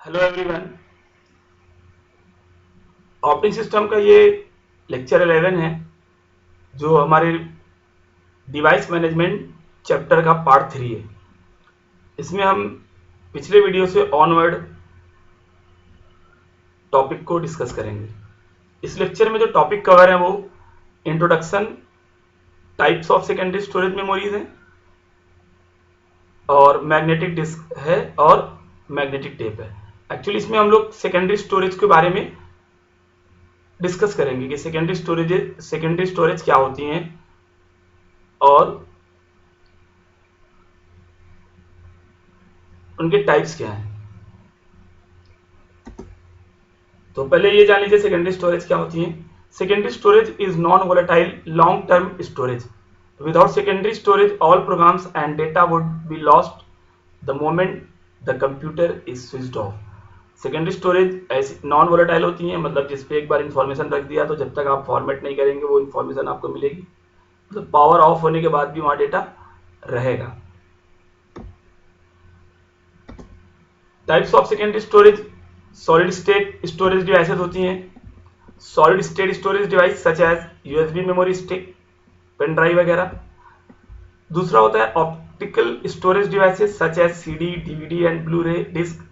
Hello everyone. Operating system का ये lecture 11 है जो हमारे डिवाइस मैनेजमेंट चैप्टर का पार्ट 3 है। इसमें हम पिछले वीडियो से ऑनवर्ड टॉपिक को डिस्कस करेंगे। इस लेक्चर में जो टॉपिक कवर है वो introduction, types of secondary storage memories है और मैग्नेटिक डिस्क है और मैग्नेटिक टेप है। एक्चुअली इसमें हम लोग सेकेंडरी स्टोरेज के बारे में डिस्कस करेंगे कि सेकेंडरी स्टोरेज क्या होती हैं और उनके टाइप्स क्या हैं। तो पहले ये जान लीजिए सेकेंडरी स्टोरेज क्या होती है। Secondary storage is non volatile long term storage. Without secondary storage all programmes and data would be lost the moment the computer is switched off. Secondary storage ऐसी नॉन वोलेटाइल होती है, मतलब जिसपे एक बार information रख दिया तो जब तक आप फॉर्मेट नहीं करेंगे वो इंफॉर्मेशन आपको मिलेगी, मतलब पावर ऑफ होने के बाद भी वहां डेटा रहेगा। Types of secondary storage, solid state storage devices होती हैं। Solid state storage device such as USB memory stick, pen drive वगैरह। दूसरा होता है optical storage devices such as CD, DVD and Blu-ray disc.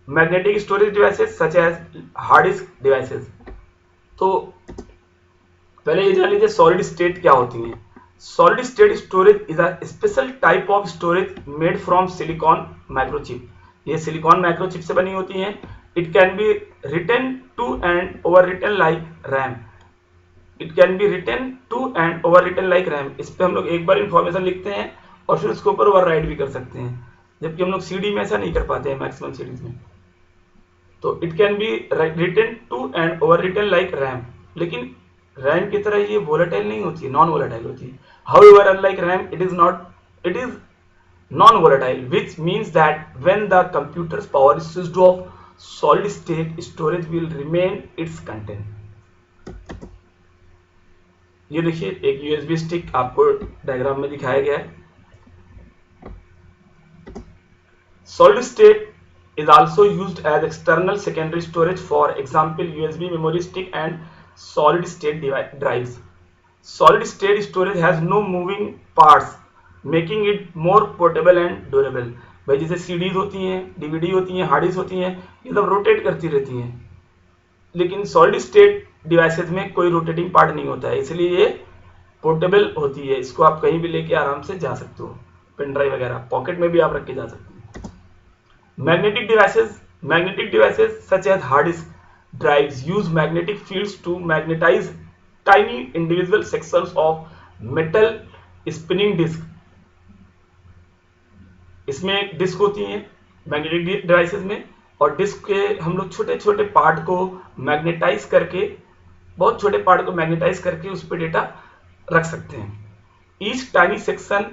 Magnetic storage devices such as hard disk devices. तो पहले ये जान लीजिए सॉलिड स्टेट क्या होती है। Solid state storage is a special type of storage made from silicon microchip. ये silicon microchip से बनी होती हैं। It can be written to and overwritten like RAM. It can be written to and overwritten like RAM. इस पे हम लोग एक बार इंफॉर्मेशन लिखते हैं और फिर उसके ऊपर ओवर राइट भी कर सकते हैं, जबकि हम लोग सीडी में ऐसा नहीं कर पाते हैं मैक्सिमम सीडीज में। तो it can be written to and overwritten like RAM, लेकिन रैम की तरह ये वोलेटाइल नहीं होती है, नॉन वोलेटाइल होती है। However unlike RAM it is non volatile, which means that when the computer's power is switched off, solid state storage will remain its content। ये देखिए एक यूएसबी स्टिक आपको डायग्राम में दिखाया गया है। Solid state is also used as external secondary storage, for example USB memory stick and solid state drives। Solid state storage has no moving parts, making it more portable and durable। भाई जैसे CDs होती हैं, DVD होती हैं, hard disk होती हैं, ये सब रोटेट करती रहती हैं, लेकिन सॉलिड स्टेट डिवाइसेज में कोई रोटेटिंग पार्ट नहीं होता है, इसलिए ये पोर्टेबल होती है। इसको आप कहीं भी लेके आराम से जा सकते हो, पेन ड्राइव वगैरह पॉकेट में भी आप रख के जा सकते हो। Magnetic devices such as hard disk drives use magnetic fields to magnetize tiny individual sections of metal spinning disk। इसमें एक डिस्क होती है मैग्नेटिक डिवाइसेस में, और डिस्क के हम लोग छोटे छोटे पार्ट को मैग्नेटाइज करके, बहुत छोटे पार्ट को मैग्नेटाइज करके उस पर डेटा रख सकते हैं। Each tiny section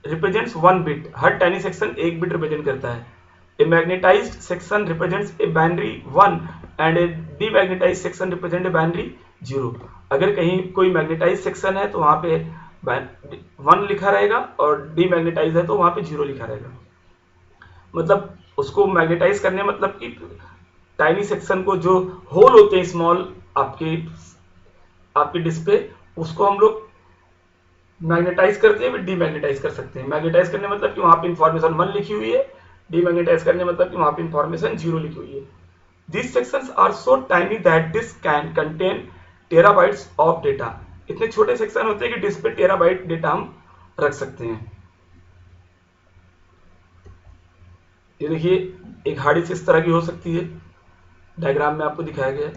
represents 1 bit. हर टाइनी सेक्शन 1 बिट रिप्रेजेंट करता है। A magnetized section represents a binary 1 and a demagnetized section represents a binary 0। अगर कहीं कोई मैग्नेटाइज सेक्शन है तो वहां पे 1 लिखा रहेगा और डीमैग्नेटाइज है तो वहां पे 0 लिखा रहेगा। मतलब उसको मैग्नेटाइज करने मतलब कि टाइनी सेक्शन को जो होल होते हैं स्मॉल आपके डिस्प्ले, उसको हम लोग मैग्नेटाइज करते हैं, डीमैग्नेटाइज कर सकते हैं। मैग्नेटाइज करने मतलब कि वहां पे इंफॉर्मेशन 1 लिखी हुई है, डीमैग्नेटाइज करने मतलब कि वहां पे इंफॉर्मेशन 0 लिखी हुई है। These sections are so tiny that disk can contain terabytes of data। इतने छोटे सेक्शन होते हैं कि डिस्क पे टेराबाइट डेटा हम रख सकते हैं। ये देखिए एक हार्ड डिस्क इस तरह की हो सकती है, डायग्राम में आपको दिखाया गया है।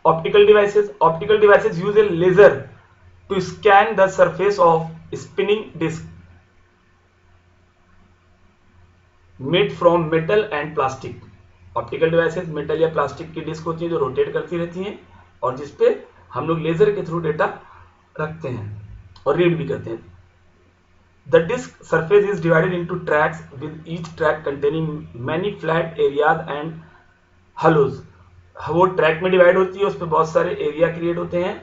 Optical devices use a laser to scan the surface of spinning disk made from metal and plastic. Optical devices metal या प्लास्टिक की डिस्क होती है जो रोटेट करती रहती हैं और जिसपे हम लोग लेजर के थ्रू डेटा रखते हैं और रीड भी करते हैं। The disk surface is divided into tracks with each track containing many flat areas and hollows. वो ट्रैक में डिवाइड होती है, उस पर बहुत सारे एरिया क्रिएट होते हैं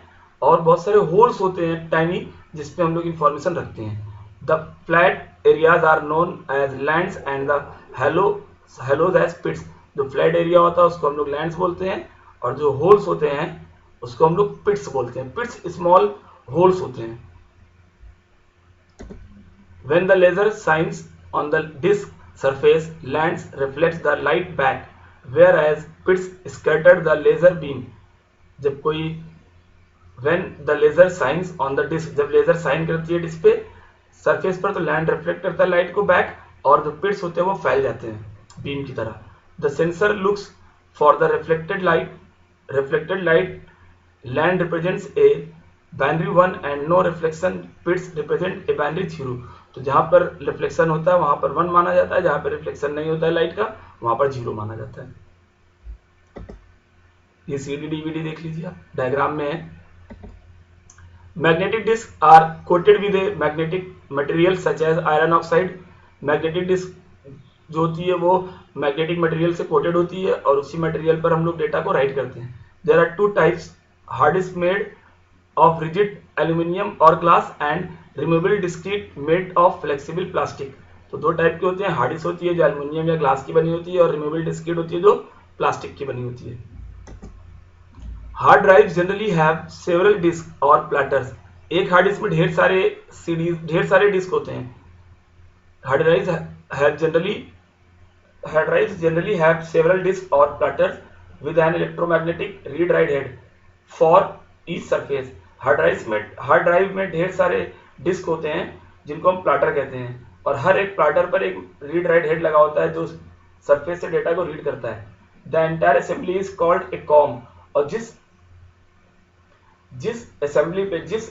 और बहुत सारे होल्स होते हैं टाइनी, जिसपे हम लोग इंफॉर्मेशन रखते हैं। The flat areas are known as lands and the hollow hollows as pits. जो फ्लैट एरिया होता है उसको हम लोग लैंड्स बोलते हैं, और जो होल्स होते हैं उसको हम लोग पिट्स बोलते हैं। पिट्स स्मॉल होल्स होते हैं। When the laser shines on the disk surface, lens reflects the light back, whereas pits scatter the laser beam. जब कोई when the laser shines on the disk, जब लेजर शाइन करती है डिस्क पे surface पर, तो लैंड रिफ्लेक्ट करता है लाइट को बैक, और जो पिट्स होते हैं वो फैल जाते हैं बीम की तरह। The sensor looks for the reflected light, land represents a binary 1 and no reflection, pits represent a binary 0। तो जहां पर रिफ्लेक्शन होता है वहां पर 1 माना जाता है, जहां पर रिफ्लेक्शन नहीं होता है लाइट का वहां पर 0 माना जाता है। ये सीडी डीवीडी देख लीजिए आप, डायग्राम में है। Magnetic disk are coated with a magnetic material such as iron oxide. Magnetic disk जो होती है वो मैग्नेटिक मटेरियल से कोटेड होती है, और उसी मटेरियल पर हम लोग डेटा को राइट करते हैं। There are two types, hard disk made of rigid aluminium or glass and removable disc made of flexible plastic। तो दो टाइप के होते हैं, हार्ड डिस्क होती है जो एल्यूमिनियम या ग्लास की बनी होती है, और रिमूवेबल डिस्क होती है जो प्लास्टिक की बनी होती है। Hard drive generally have several disk और प्लेटर्स। एक हार्ड डिस्क में ढेर सारे सीडीज, ढेर सारे डिस्क होते हैं। Hard drive have generally Hard drives generally have several disks or platters with an electromagnetic read-write head for each surface। Hard drive में ढेर सारे डिस्क होते हैं जिनको हम प्लाटर कहते हैं, और हर एक प्लाटर पर एक रीड राइट हेड लगा होता है जो सरफेस से डेटा को रीड करता है। The entire assembly is called a com. और जिस जिस असेंबली पे जिस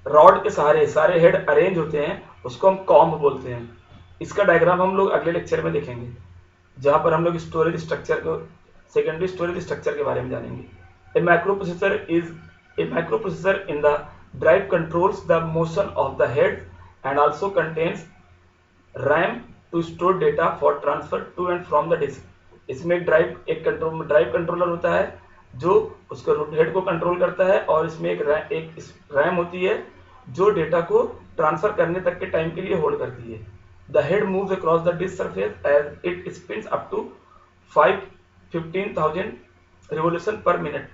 रॉड के सहारे सारे हेड अरेंज होते हैं उसको हम कॉम्ब बोलते हैं। इसका डायग्राम हम लोग अगले लेक्चर में देखेंगे, जहां पर हम लोग स्टोरेज स्ट्रक्चर को, सेकेंडरी स्टोरेज स्ट्रक्चर के बारे में जानेंगे। A microprocessor in the drive controls the motion of the head and also contains RAM to store data for transfer to and from the disk. इसमें एक ड्राइव कंट्रोलर होता है जो उसके हेड को कंट्रोल करता है, और इसमें एक रैम होती है जो डेटा को ट्रांसफर करने तक के टाइम के लिए होल्ड करती है। The head moves across the disk surface as it spins up to 15,000 revolution per minute.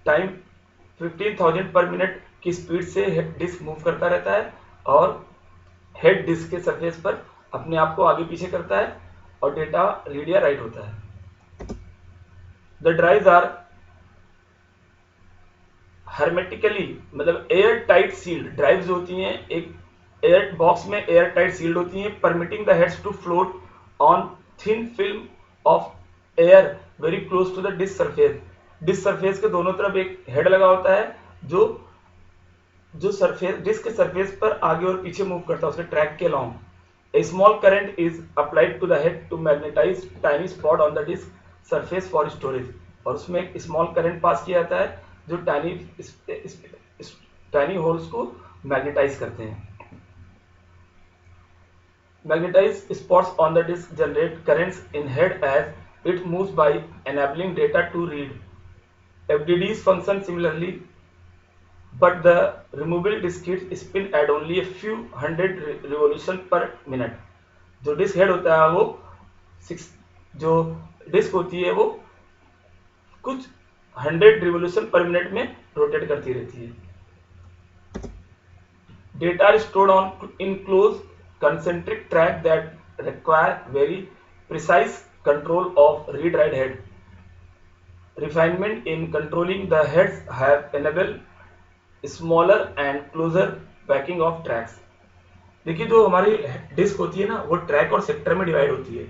15,000 per minute की स्पीड से डिस्क मूव करता रहता है, और हेड डिस्क के सरफेस पर अपने आप को आगे पीछे करता है, और डेटा रीड या राइट होता है। द ड्राइव्स आर हर्मेटिकली, मतलब एयर टाइट सील्ड। ड्राइव्स होती हैं एक एयर बॉक्स में एयर टाइट सील्ड होती हैं, permitting the heads to float on thin film of air very close to the disk surface. Disk surface के दोनों तरफ एक हेड लगा होता है जो जो सरफेस डिस्क के सरफेस पर आगे और पीछे मूव करता है उसके ट्रैक के along. A small current is applied to the head to magnetize tiny spot on the disk surface for storage. और उसमें एक स्मॉल करंट पास किया जाता है जो टाइनी होल्स को मैग्नेटाइज करते हैं। Magnetize spots on the disk generate currents in head as it moves by enabling data to read। FDDs function similarly, but the removable disks spin at only a few hundred revolution per minute। जो disk head होता है वो जो disc होती है वो कुछ 100 revolution per minute में रोटेट करती रहती है। Data are stored on in close concentric track that require very precise control of read write head. Refinement in controlling the heads have enabled smaller and closer packing of tracks। देखिए जो हमारी disc होती है ना वो track और sector में divide होती है।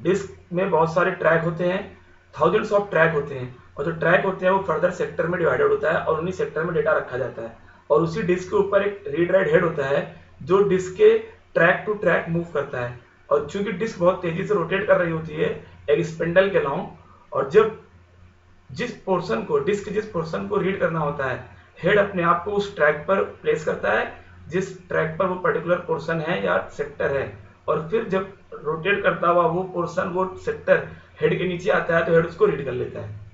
डिस्क में बहुत सारे ट्रैक होते हैं, थाउजेंड्स ऑफ ट्रैक होते हैं, और जो ट्रैक होते हैं वो फर्दर सेक्टर में डिवाइडेड होता है, और उन्हीं सेक्टर में डेटा रखा जाता है। और उसी डिस्क के ऊपर एक रीड राइट हेड होता है जो डिस्क के ट्रैक टू ट्रैक मूव करता है। और चूंकि डिस्क बहुत तेजी से रोटेट कर रही होती है एक स्पिंडल के अलॉन्ग, और जब जिस पोर्शन को रीड करना होता है हेड अपने आप को उस ट्रैक पर प्लेस करता है जिस ट्रैक पर वो पर्टिकुलर पोर्शन है या सेक्टर है, और फिर जब रोटेट करता हुआ वो पोर्शन वो सेक्टर हेड के नीचे आता है तो हेड उसको रीड कर लेता है।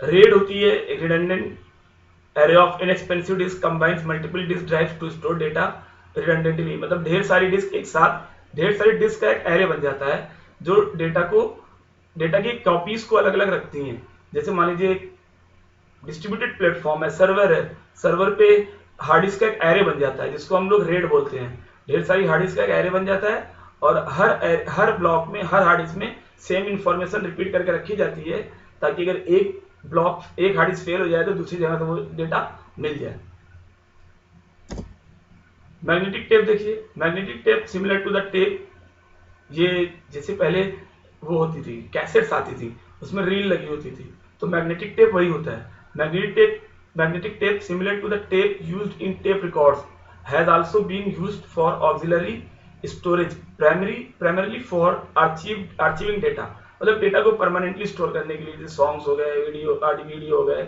RAID होती है redundant array of inexpensive disk combines multiple disk drives to store data redundantly, मतलब ढेर सारी डिस्क एक साथ, ढेर सारी डिस्क का एक एरे बन जाता है जो डेटा की कॉपीज को अलग अलग रखती हैं। जैसे मान लीजिए डिस्ट्रीब्यूटेड प्लेटफॉर्म है, सर्वर है, सर्वर पे हार्ड डिस्क का एक एरे बन जाता है जिसको हम लोग रेड बोलते हैं। ढेर सारी हार्ड डिस्क का एक एरे बन जाता है और हर ब्लॉक में, हर हार्ड डिस्क में सेम इंफॉर्मेशन रिपीट करके रखी जाती है, ताकि अगर एक हार्ड डिस्क फेल हो जाए तो दूसरी जगह से वो डेटा मिल जाए। मैग्नेटिक टेप देखिए, magnetic tape similar to the tape, ये जैसे पहले वो होती थी कैसेट्स आती थी उसमें रील लगी होती थी, तो मैग्नेटिक टेप वही होता है। Magnetic tape similar to the tape used in tape records has also been used for auxiliary storage primarily for archiving data, मतलब डेटा को परमानेंटली स्टोर करने के लिए, जैसे सॉन्ग्स हो गए, वीडियो हो गए,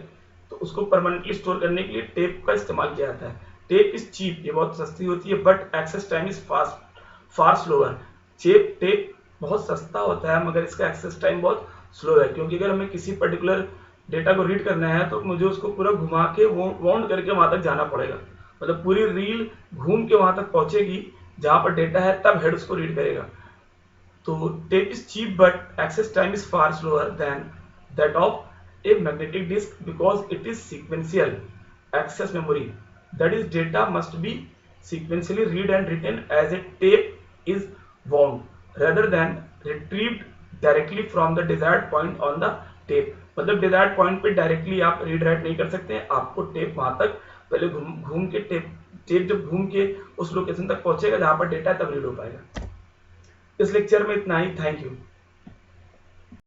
तो उसको परमानेंटली स्टोर करने के लिए टेप का इस्तेमाल किया जाता है। टेप इज चीप, ये बहुत सस्ती होती है, but access time is far slower. Tape बहुत सस्ता होता है मगर इसका एक्सेस टाइम बहुत स्लो है, क्योंकि अगर हमें किसी पर्टिकुलर डेटा को रीड करना है तो मुझे उसको पूरा घुमा के वाउंड करके वहां तक जाना पड़ेगा, मतलब पूरी रील घूम के वहां तक पहुंचेगी जहां पर डेटा है, तब हेड उसको रीड करेगा। तो tape is cheap but access time is far slower than that of a magnetic disk because it is sequential access memory. That is, data must be sequentially read and written as a tape is wound rather than retrieved directly from the desired point on the tape. मतलब desired point पे directly आप read write नहीं कर सकते हैं, आपको tape वहां तक पहले घूम के टेप जब घूम के उस लोकेशन तक पहुंचेगा जहां पर डेटा तब रीड हो पाएगा। इस लेक्चर में इतना ही, थैंक यू।